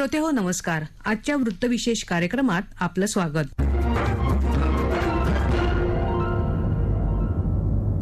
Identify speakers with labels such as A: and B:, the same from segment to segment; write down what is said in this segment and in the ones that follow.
A: श्रोतेहो नमस्कार. आजच्या वृत्तविशेष कार्यक्रमात आपलं स्वागत.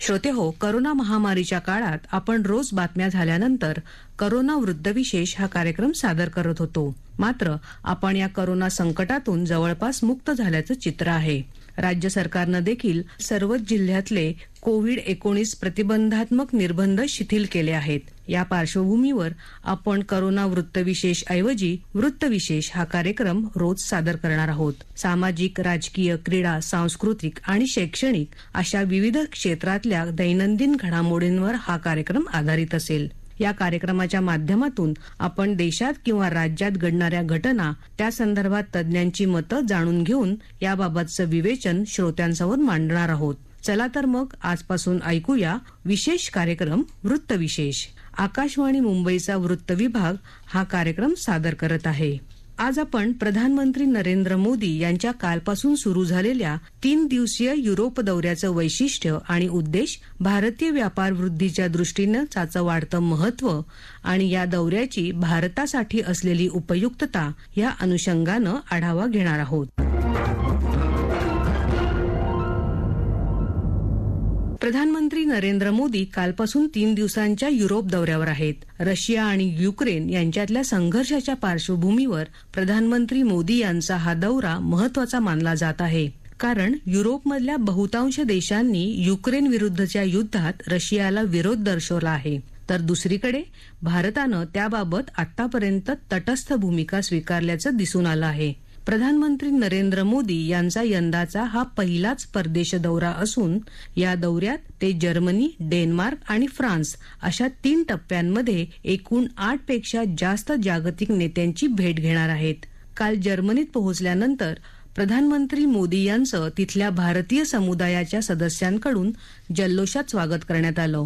A: श्रोतेहो, करोना महामारीच्या काळात आपण रोज बातम्या झाल्यानंतर करोना वृत्तविशेष हा कार्यक्रम सादर करत होतो. मात्र आपण या करोना संकटातून जवळपास मुक्त झाल्याचं चित्र आहे. राज्य सरकारनं देखील सर्वच जिल्ह्यातले कोविड-19 प्रतिबंधात्मक निर्बंध शिथिल केले आहेत. या पार्श्वभूमीवर आपण करोना वृत्तविशेष ऐवजी वृत्तविशेष हा कार्यक्रम रोज सादर करणार आहोत. सामाजिक, राजकीय, क्रीडा, सांस्कृतिक आणि शैक्षणिक अशा विविध क्षेत्रातल्या दैनंदिन घडामोडींवर हा कार्यक्रम आधारित असेल. या कार्यक्रमाच्या माध्यमातून आपण देशात किंवा राज्यात घडणाऱ्या घटना, त्या संदर्भात तज्ज्ञांची मतं जाणून घेऊन याबाबतचं विवेचन श्रोत्यांसमोर मांडणार आहोत. चला तर मग आजपासून ऐकूया विशेष कार्यक्रम वृत्तविशेष. आकाशवाणी मुंबईचा वृत्त विभाग हा कार्यक्रम सादर करत आहे. आज आपण प्रधानमंत्री नरेंद्र मोदी यांच्या कालपासून सुरू झालेल्या 3 दिवसीय युरोप दौऱ्याचं वैशिष्ट्य आणि उद्देश, भारतीय व्यापार वृद्धीच्या दृष्टीनं त्याचं वाढतं महत्व आणि या दौऱ्याची भारतासाठी असलेली उपयुक्तता या अनुषंगानं आढावा घेणार आहोत. प्रधानमंत्री नरेंद्र मोदी कालपासून 3 दिवसांच्या युरोप दौऱ्यावर आहेत. रशिया आणि युक्रेन यांच्यातल्या संघर्षाच्या पार्श्वभूमीवर प्रधानमंत्री मोदी यांचा हा दौरा महत्वाचा मानला जात आहे. कारण युरोपमधल्या बहुतांश देशांनी युक्रेन विरुद्धच्या युद्धात रशियाला विरोध दर्शवला आहे. तर दुसरीकडे भारतानं त्याबाबत आतापर्यंत तटस्थ भूमिका स्वीकारल्याचं दिसून आलं आहे. प्रधानमंत्री नरेंद्र मोदी यांचा यंदाचा हा पहिलाच परदेश दौरा असून या दौऱ्यात ते जर्मनी, डेन्मार्क आणि फ्रान्स अशा 3 टप्प्यांमध्ये एकूण 8 पेक्षा जास्त जागतिक नेत्यांची भेट घेणार आहेत. काल जर्मनीत पोहोचल्यानंतर प्रधानमंत्री मोदी यांचं तिथल्या भारतीय समुदायाच्या सदस्यांकडून जल्लोषात स्वागत करण्यात आलं.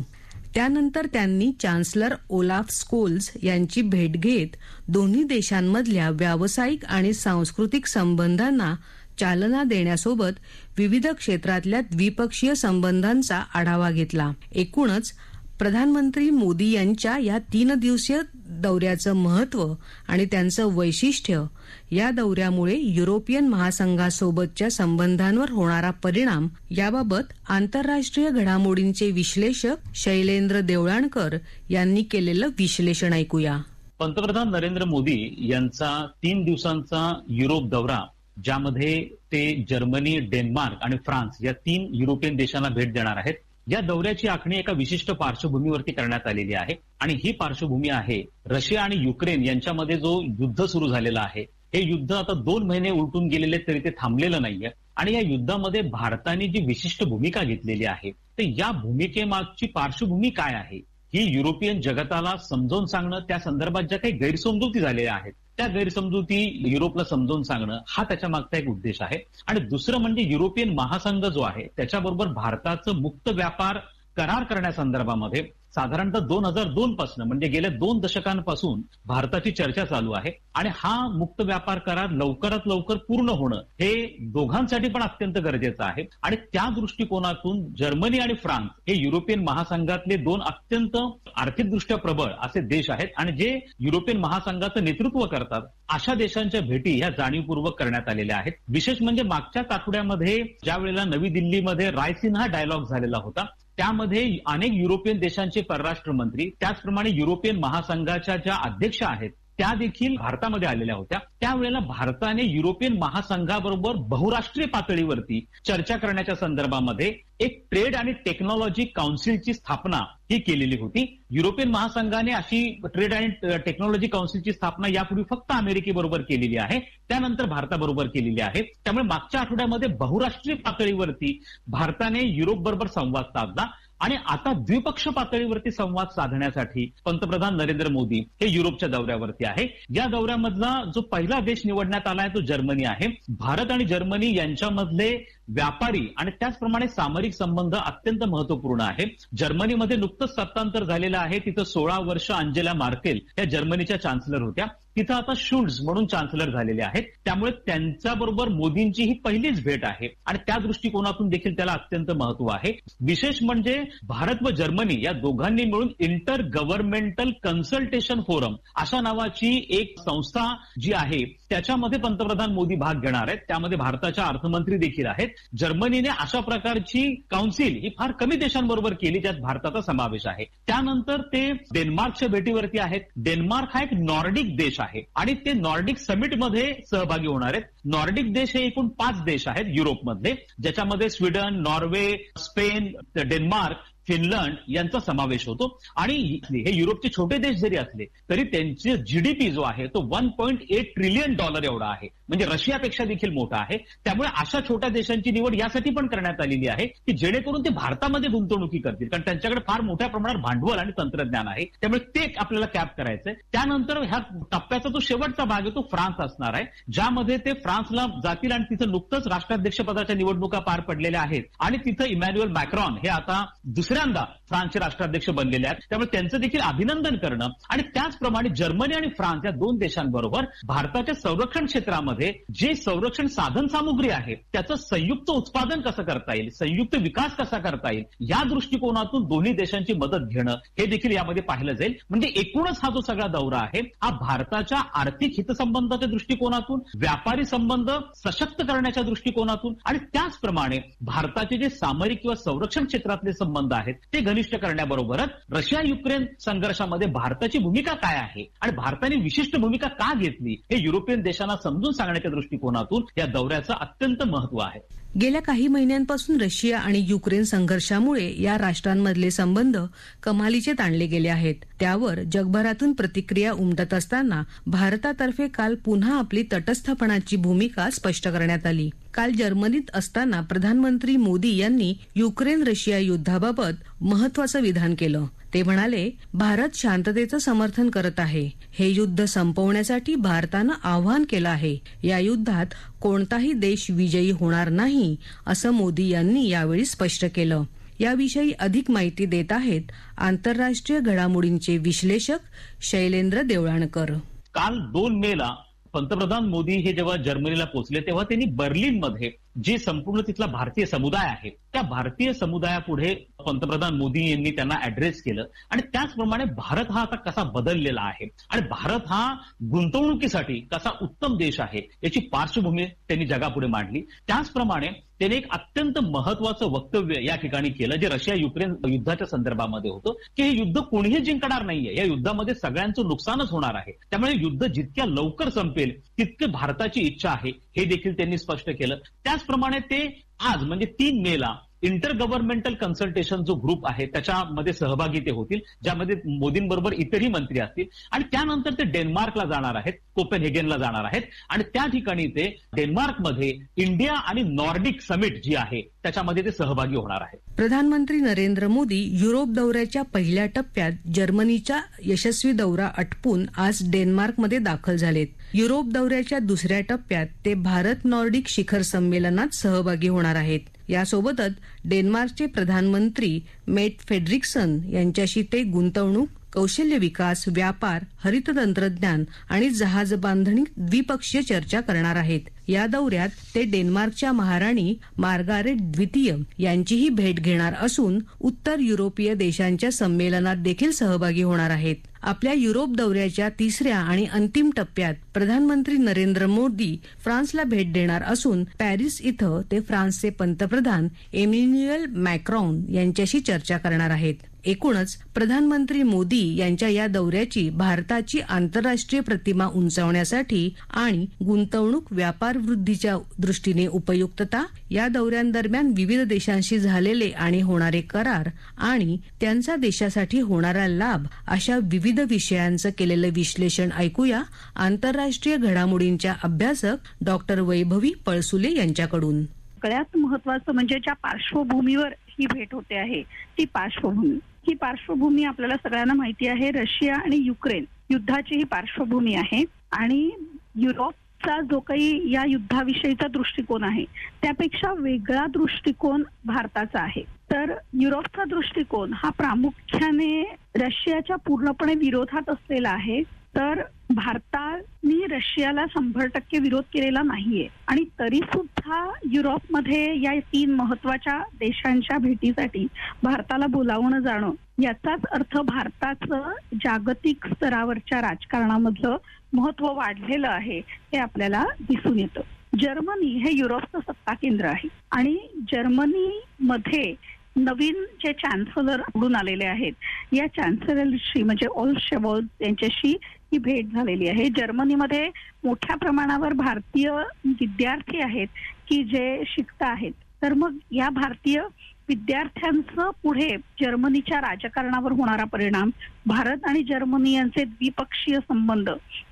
A: त्यानंतर त्यांनी चान्सलर ओलाफ स्कोल्स यांची भेट घेत दोन्ही देशांमधल्या व्यावसायिक आणि सांस्कृतिक संबंधांना चालना देण्यासोबत विविध क्षेत्रातल्या द्विपक्षीय संबंधांचा आढावा घेतला. एकूणच प्रधानमंत्री मोदी यांच्या या 3 दिवसीय दौऱ्याचं महत्व आणि त्यांचं वैशिष्ट्य, या दौऱ्यामुळे युरोपियन महासंघासोबतच्या संबंधांवर होणारा परिणाम याबाबत आंतरराष्ट्रीय घडामोडींचे विश्लेषक शैलेंद्र देवळाणकर यांनी केलेलं विश्लेषण ऐकूया.
B: पंतप्रधान नरेंद्र मोदी यांचा 3 दिवसांचा युरोप दौरा, ज्यामध्ये ते जर्मनी, डेन्मार्क आणि फ्रान्स या 3 युरोपियन देशांना भेट देणार आहेत. या दौऱ्याची आखणी एका विशिष्ट पार्श्वभूमीवरती करण्यात आलेली आहे आणि ही पार्श्वभूमी आहे रशिया आणि युक्रेन यांच्यामध्ये जो युद्ध सुरू झालेलं आहे. हे युद्ध आता 2 महिने उलटून गेलेले तरी ते थांबलेलं नाहीये आणि या युद्धामध्ये भारताने जी विशिष्ट भूमिका घेतलेली आहे, तर या भूमिकेमागची पार्श्वभूमी काय आहे, ही युरोपियन जगताला समजावून सांगणं, त्या संदर्भात ज्या काही गैरसमजुती झालेल्या आहेत त्या गैरसमजुती युरोपला समजावून सांगणं, हा त्याच्या मागचा एक उद्देश आहे. आणि दुसरं म्हणजे युरोपियन महासंघ जो आहे त्याच्याबरोबर भारताचं मुक्त व्यापार करार करण्यासंदर्भामध्ये साधारणतः 2002 पासून, म्हणजे गेल्या 2 दशकांपासून भारताची चर्चा चालू आहे आणि हा मुक्त व्यापार करार लवकरात लवकर पूर्ण होणं हे दोघांसाठी पण अत्यंत गरजेचं आहे. आणि त्या दृष्टिकोनातून जर्मनी आणि फ्रान्स हे युरोपियन महासंघातले 2 अत्यंत आर्थिकदृष्ट्या प्रबळ असे देश आहेत आणि जे युरोपियन महासंघाचं नेतृत्व करतात, अशा देशांच्या भेटी ह्या जाणीवपूर्वक करण्यात आलेल्या आहेत. विशेष म्हणजे मागच्याच आठवड्यामध्ये ज्या वेळेला नवी दिल्लीमध्ये रायसिन्हा डायलॉग झालेला होता, त्यामध्ये अनेक युरोपियन देशांचे परराष्ट्र मंत्री, त्याचप्रमाणे युरोपियन महासंघाच्या ज्या अध्यक्ष आहेत त्या देखील भारतामध्ये आलेल्या होत्या. त्यावेळेला भारताने युरोपियन महासंघाबरोबर बहुराष्ट्रीय पातळीवरती चर्चा करण्याच्या संदर्भामध्ये एक ट्रेड आणि टेक्नॉलॉजी काउन्सिलची स्थापना ही केलेली होती. युरोपियन महासंघाने अशी ट्रेड आणि टेक्नॉलॉजी काउन्सिलची स्थापना यापूर्वी फक्त अमेरिकेबरोबर केलेली आहे, त्यानंतर भारताबरोबर केलेली आहे. त्यामुळे मागच्या आठवड्यामध्ये बहुराष्ट्रीय पातळीवरती भारताने युरोप बरोबर संवाद साधला आणि आता द्विपक्षीय पातळीवरती संवाद साधण्यासाठी पंतप्रधान नरेंद्र मोदी हे युरोपच्या दौऱ्यावरती आहे. या दौऱ्यामधला जो पहिला देश निवडण्यात आलाय तो जर्मनी आहे. भारत आणि जर्मनी यांच्यामधले व्यापारी आणि त्याचप्रमाणे सामरिक संबंध अत्यंत महत्वपूर्ण आहे. जर्मनीमध्ये नुकतंच सत्तांतर झालेलं आहे. तिथं 16 वर्ष अंजेला मार्केल या जर्मनीच्या चान्सलर होत्या. तिथं आता शुल्ट्झ म्हणून चान्सलर झालेले आहेत. त्यामुळे त्यांच्याबरोबर मोदींची ही पहिलीच भेट आहे आणि त्या दृष्टिकोनातून देखील त्याला अत्यंत महत्व आहे. विशेष म्हणजे भारत व जर्मनी या दोघांनी मिळून इंटर गव्हर्नमेंटल कन्सल्टेशन फोरम अशा नावाची एक संस्था जी आहे त्याच्यामध्ये पंतप्रधान मोदी भाग घेणार आहेत. त्यामध्ये भारताच्या अर्थमंत्री देखील आहेत. जर्मनीने अशा प्रकारची काउन्सिल ही फार कमी देशांबरोबर केली ज्यात भारताचा समावेश आहे. त्यानंतर ते डेन्मार्कच्या भेटीवरती आहेत. डेन्मार्क हा एक नॉर्डिक देश आहे आणि ते नॉर्डिक समिटमध्ये सहभागी होणार आहेत. नॉर्डिक देश हे एकूण 5 देश आहेत युरोपमधले, ज्याच्यामध्ये Sweden, Norway, Spain, Denmark, Finland यांचा समावेश होतो. आणि हे युरोपचे छोटे देश जरी असले तरी त्यांचे जीडीपी जो आहे तो $1.8 ट्रिलियन एवढा आहे, म्हणजे रशियापेक्षा देखील मोठा आहे. त्यामुळे अशा छोट्या देशांची निवड यासाठी पण करण्यात आलेली आहे की जेणेकरून ते भारतामध्ये गुंतवणुकी करतील, कारण त्यांच्याकडे फार मोठ्या प्रमाणात भांडवल आणि तंत्रज्ञान आहे. त्यामुळे ते आपल्याला कॅप करायचंय. त्यानंतर ह्या टप्प्याचा जो शेवटचा भाग आहे तो फ्रान्स असणार आहे, ज्यामध्ये ते फ्रान्सला जातील आणि तिथं नुकतंच राष्ट्राध्यक्षपदाच्या निवडणुका पार पडलेल्या आहेत आणि तिथं इमॅन्युएल मॅक्रॉन हे आता दुसऱ्यांदा फ्रान्सचे राष्ट्राध्यक्ष बनलेले आहेत. त्यामुळे त्यांचं देखील अभिनंदन करणं आणि त्याचप्रमाणे जर्मनी आणि फ्रान्स या 2 देशांबरोबर भारताच्या संरक्षण क्षेत्रामध्ये जे संरक्षण साधन सामुग्री आहे त्याचं संयुक्त उत्पादन कसं करता येईल, संयुक्त विकास कसा करता येईल, या दृष्टिकोनातून दोन्ही देशांची मदत घेणं हे देखील यामध्ये पाहिलं जाईल. म्हणजे एकूणच हा जो सगळा दौरा आहे हा भारताच्या आर्थिक हितसंबंधाच्या दृष्टिकोनातून, व्यापारी संबंध सशक्त करण्याच्या दृष्टिकोनातून आणि त्याचप्रमाणे भारताचे जे सामरिक किंवा संरक्षण क्षेत्रातले संबंध आहेत ते घनिष्ठ करण्याबरोबरच रशिया युक्रेन संघर्षामध्ये भारताची भूमिका काय आहे आणि भारताने विशिष्ट भूमिका का घेतली हे युरोपियन देशांना समजून सांगण्याच्या दृष्टिकोनातून या दौऱ्याचं अत्यंत महत्व आहे.
A: गेल्या काही महिन्यांपासून रशिया आणि युक्रेन संघर्षामुळे या राष्ट्रांमधले संबंध कमालीचे ताणले गेले आहेत. त्यावर जगभरातून प्रतिक्रिया उमटत असताना भारतातर्फे काल पुन्हा आपली तटस्थपणाची भूमिका स्पष्ट करण्यात आली. काल जर्मनीत असताना प्रधानमंत्री मोदी यांनी युक्रेन रशिया युद्धाबाबत महत्वाचं विधान केलं. ते म्हणाले, भारत शांततेचं समर्थन करत आहे. हे युद्ध संपवण्यासाठी भारतानं आव्हान केलं आहे. या युद्धात कोणताही देश विजयी होणार नाही, असं मोदी यांनी यावेळी स्पष्ट केलं. याविषयी अधिक माहिती देत आहेत आंतरराष्ट्रीय घडामोडींचे विश्लेषक शैलेंद्र देवळाणकर.
B: काल 2 मेला पंतप्रधान मोदी हे जेव्हा जर्मनीला पोहोचले तेव्हा त्यांनी बर्लिनमध्ये जे संपूर्ण तिथला भारतीय समुदाय आहे त्या भारतीय समुदायापुढे पंतप्रधान मोदी यांनी त्यांना ऍड्रेस केलं आणि त्याचप्रमाणे भारत हा आता कसा बदललेला आहे आणि भारत हा गुंतवणुकीसाठी कसा उत्तम देश आहे याची पार्श्वभूमी त्यांनी जगापुढे मांडली. त्याचप्रमाणे त्याने एक अत्यंत महत्वाचं वक्तव्य या ठिकाणी केलं जे रशिया युक्रेन युद्धाच्या संदर्भामध्ये होतं की हे युद्ध कोणीही जिंकणार नाहीये, या युद्धामध्ये सगळ्यांचं नुकसानच होणार आहे. त्यामुळे युद्ध जितक्या लवकर संपेल तितके भारताची इच्छा आहे हे देखील त्यांनी स्पष्ट केलं. त्याचप्रमाणे ते आज म्हणजे 3 मेला इंटर गव्हर्नमेंटल कन्सल्टेशन जो ग्रुप आहे त्याच्यामध्ये सहभागी ते होतील, ज्यामध्ये मोदींबरोबर इतरही मंत्री असतील आणि त्यानंतर ते डेन्मार्कला जाणार आहेत, कोपेनहेगनला जाणार आहेत आणि त्या ठिकाणी ते डेन्मार्कमध्ये इंडिया आणि नॉर्डिक समिट जी आहे त्याच्यामध्ये ते सहभागी होणार आहेत.
A: प्रधानमंत्री नरेंद्र मोदी युरोप दौऱ्याच्या पहिल्या टप्प्यात जर्मनीचा यशस्वी दौरा आटपून आज डेन्मार्कमध्ये दाखल झालेत. युरोप दौऱ्याच्या दुसऱ्या टप्प्यात ते भारत नॉर्डिक शिखर संमेलनात सहभागी होणार आहेत. यासोबतच डेन्मार्कचे प्रधानमंत्री मेट फ्रेडरिक्सन यांच्याशी ते गुंतवणूक, कौशल्य विकास, व्यापार, हरित तंत्रज्ञान आणि जहाज बांधणी द्विपक्षीय चर्चा करणार आहेत. या दौऱ्यात ते डेन्मार्कच्या महाराणी मार्गारेट द्वितीय यांचीही भेट घेणार असून उत्तर युरोपीय देशांच्या संमेलनात देखील सहभागी होणार आहेत. आपल्या युरोप दौऱ्याच्या तिसऱ्या आणि अंतिम टप्प्यात प्रधानमंत्री नरेंद्र मोदी फ्रान्सला भेट देणार असून पॅरिस इथं ते फ्रान्सचे पंतप्रधान इमॅन्युएल मॅक्रॉन यांच्याशी चर्चा करणार आहेत. एकूणच प्रधानमंत्री मोदी यांच्या या दौऱ्याची भारताची आंतरराष्ट्रीय प्रतिमा उंचावण्यासाठी आणि गुंतवणूक, व्यापार वृद्धीच्या दृष्टीने उपयुक्तता, या दौऱ्यांदरम्यान विविध देशांशी झालेले आणि होणारे करार आणि त्यांचा देशासाठी होणारा लाभ अशा विविध विषयांचं केलेलं विश्लेषण ऐकूया आंतरराष्ट्रीय घडामोडींच्या अभ्यासक डॉक्टर वैभवी पळसुले यांच्याकडून.
C: सगळ्यात महत्वाचं म्हणजे ज्या पार्श्वभूमीवर ही भेट होते आहे ती पार्श्वभूमी. ही पार्श्वभूमी आपल्याला सगळ्यांना माहिती आहे, रशिया आणि युक्रेन युद्धाची ही पार्श्वभूमी आहे आणि युरोपचा जो काही या युद्धाविषयीचा दृष्टिकोन आहे त्यापेक्षा वेगळा दृष्टिकोन भारताचा आहे. तर युरोपचा दृष्टिकोन हा प्रामुख्याने रशियाच्या पूर्णपणे विरोधात असलेला आहे. तर भारताने रशियाला 100% विरोध केलेला नाहीये आणि तरी सुद्धा युरोपमध्ये या 3 महत्वाच्या देशांच्या भेटीसाठी भारताला बोलावणं जाणं याचाच अर्थ भारताचं जागतिक स्तरावरच्या राजकारणामधलं महत्व वाढलेलं आहे हे आपल्याला दिसून येतं. जर्मनी हे युरोपचं सत्ता केंद्र आहे आणि जर्मनीमध्ये नवीन जे चान्सलर निवडून आलेले आहेत या चान्सलरशी म्हणजे ओल्फ शॉल्झ यांच्याशी ही भेट झालेली आहे. जर्मनीमध्ये मोठ्या प्रमाणावर भारतीय विद्यार्थी आहेत की जे शिकत आहेत. तर मग या भारतीय विद्यार्थ्यांचं पुढे जर्मनीच्या राजकारणावर होणारा परिणाम, भारत आणि जर्मनी यांचे द्विपक्षीय संबंध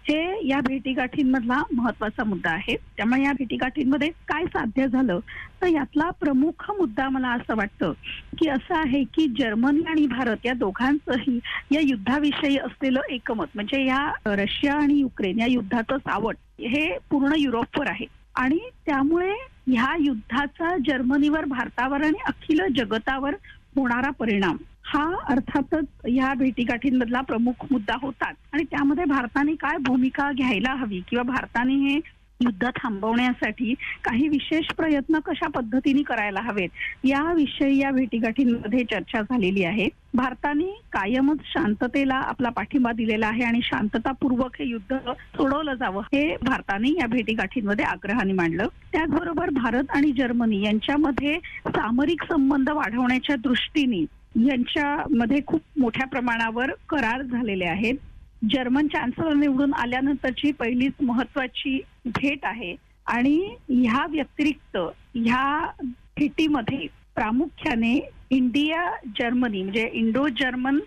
C: हे या भेटीगाठींमधला महत्वाचा मुद्दा आहे. त्यामुळे या भेटीगाठींमध्ये काय साध्य झालं तर यातला प्रमुख मुद्दा मला असं वाटतं की असं आहे की जर्मनी आणि भारत या दोघांचंही या युद्धाविषयी असलेलं एकमत म्हणजे या रशिया आणि युक्रेन या युद्धाचं सावट हे पूर्ण युरोपवर आहे आणि त्यामुळे ह्या युद्धाचा जर्मनीवर, भारतावर आणि अखिल जगतावर होणारा परिणाम हा अर्थातच ह्या भेटीगाठींमधला प्रमुख मुद्दा होताच. आणि त्यामध्ये भारताने काय भूमिका घ्यायला हवी किंवा भारताने हे युद्ध थांबवण्यासाठी काही विशेष प्रयत्न कशा पद्धतीने करायला हवेत याविषयी या भेटीगाठींमध्ये चर्चा झालेली आहे. भारताने कायमच शांततेला आपला पाठिंबा दिलेला आहे आणि शांततापूर्वक हे युद्ध सोडवलं जावं हे भारताने या भेटीगाठींमध्ये आग्रहाने मांडलं. त्याचबरोबर भारत आणि जर्मनी यांच्यामध्ये सामरिक संबंध वाढवण्याच्या दृष्टीने यांच्यामध्ये खूप मोठ्या प्रमाणावर करार झालेले आहेत. जर्मन चान्सलर निवडून आल्यानंतरची पहिलीच महत्वाची भेट आहे आणि ह्या व्यतिरिक्त ह्या भेटीमध्ये प्रामुख्याने इंडिया जर्मनी म्हणजे Indo German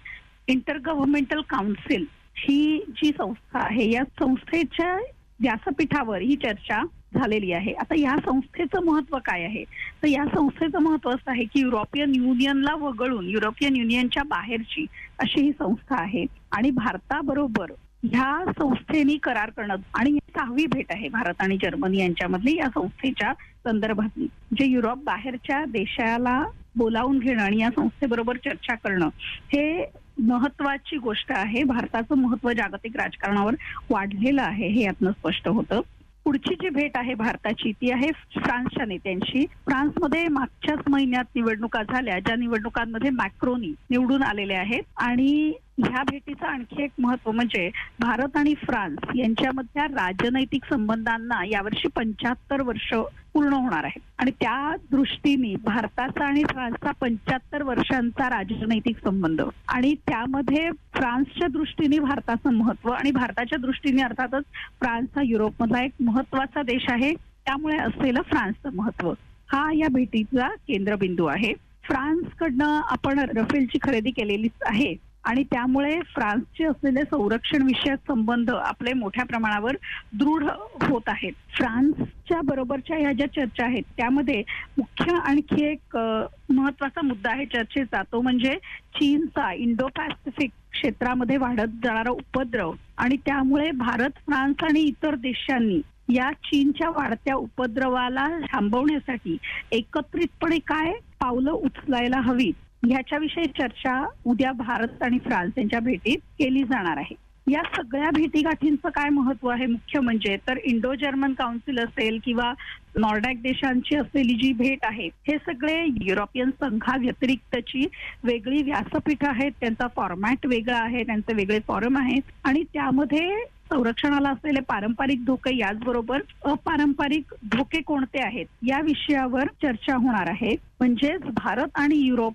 C: intergovernmental council ही जी संस्था आहे या संस्थेच्या व्यासपीठावर ही चर्चा झालेली आहे. आता या संस्थेचं महत्व काय आहे तर या संस्थेचं महत्व असं आहे की युरोपियन युनियनला वगळून युरोपियन युनियनच्या बाहेरची अशी ही संस्था आहे आणि भारताबरोबर ह्या संस्थेने करार करणं आणि 6वी भेट आहे भारत आणि जर्मनी यांच्यामधली या संस्थेच्या संदर्भातली. जे युरोप बाहेरच्या देशाला बोलावून घेणं आणि या संस्थेबरोबर चर्चा करणं हे महत्वाची गोष्ट आहे. भारताचं महत्व जागतिक राजकारणावर वाढलेलं आहे हे यातनं स्पष्ट होतं. पुढची जी भेट आहे भारताची ती आहे फ्रान्सच्या नेत्यांशी. फ्रान्समध्ये मागच्याच महिन्यात निवडणुका झाल्या ज्या निवडणुकांमध्ये मॅक्रोनी निवडून आलेले आहेत आणि ह्या भेटीचं आणखी एक महत्व म्हणजे भारत आणि फ्रान्स यांच्यामधल्या राजनैतिक संबंधांना यावर्षी 75 वर्ष पूर्ण होणार आहेत आणि त्या दृष्टीने भारताचा आणि फ्रान्सचा 75 वर्षांचा राजनैतिक संबंध आणि त्यामध्ये फ्रान्सच्या दृष्टीने भारताचं महत्व आणि भारताच्या दृष्टीने अर्थातच फ्रान्स हा युरोपमधला एक महत्वाचा देश आहे त्यामुळे असलेलं फ्रान्सचं महत्व हा या भेटीचा केंद्रबिंदू आहे. फ्रान्सकडनं आपण रफेलची खरेदी केलेलीच आहे आणि त्यामुळे फ्रान्सचे असलेले संरक्षण विषयक संबंध आपले मोठ्या प्रमाणावर दृढ होत आहेत. फ्रान्सच्या बरोबरच्या ह्या ज्या चर्चा आहेत त्यामध्ये मुख्य आणखी एक महत्वाचा मुद्दा आहे चर्चेचा तो म्हणजे चीनचा इंडो पॅसिफिक क्षेत्रामध्ये वाढत जाणारा उपद्रव आणि त्यामुळे भारत, फ्रान्स आणि इतर देशांनी या चीनच्या वाढत्या उपद्रवाला थांबवण्यासाठी एकत्रितपणे काय पावलं उचलायला हवीत ह्याच्याविषयी चर्चा उद्या भारत आणि फ्रान्स यांच्या भेटीत केली जाणार आहे. या सगळ्या भेटीगाठींचं काय महत्व आहे मुख्य म्हणजे तर इंडो जर्मन काउन्सिल असेल किंवा नॉर्डॅक देशांची असलेली जी भेट आहे हे सगळे युरोपियन संघाव्यतिरिक्तची वेगळी व्यासपीठ आहेत. त्यांचा फॉर्मॅट वेगळा आहे, त्यांचे वेगळे फॉरम आहेत आणि त्यामध्ये संरक्षणाला असलेले पारंपरिक धोके याचबरोबर अपारंपरिक धोके कोणते आहेत या विषयावर चर्चा होणार आहे. म्हणजेच भारत आणि युरोप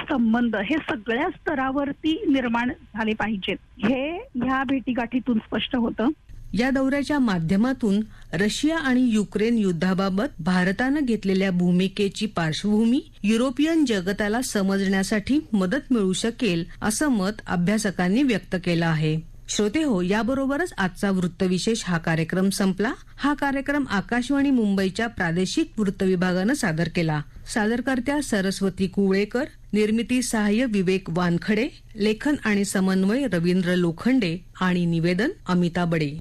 C: संबंध हे सगळ्या स्तरावरती निर्माण झाले पाहिजेत हे ह्या भेटीगाठीतून स्पष्ट होतं.
A: या दौऱ्याच्या माध्यमातून रशिया आणि युक्रेन युद्धाबाबत भारतानं घेतलेल्या भूमिकेची पार्श्वभूमी युरोपियन जगताला समजण्यासाठी मदत मिळू शकेल असं मत अभ्यासकांनी व्यक्त केलं आहे. श्रोते हो, याबरोबरच आजचा वृत्तविशेष हा कार्यक्रम संपला. हा कार्यक्रम आकाशवाणी मुंबईच्या प्रादेशिक वृत्त विभागानं सादर केला. सादरकर्त्या सरस्वती कुवळेकर, निर्मिती सहाय्य विवेक वानखडे, लेखन आणि समन्वय रवींद्र लोखंडे आणि निवेदन अमिता बडे.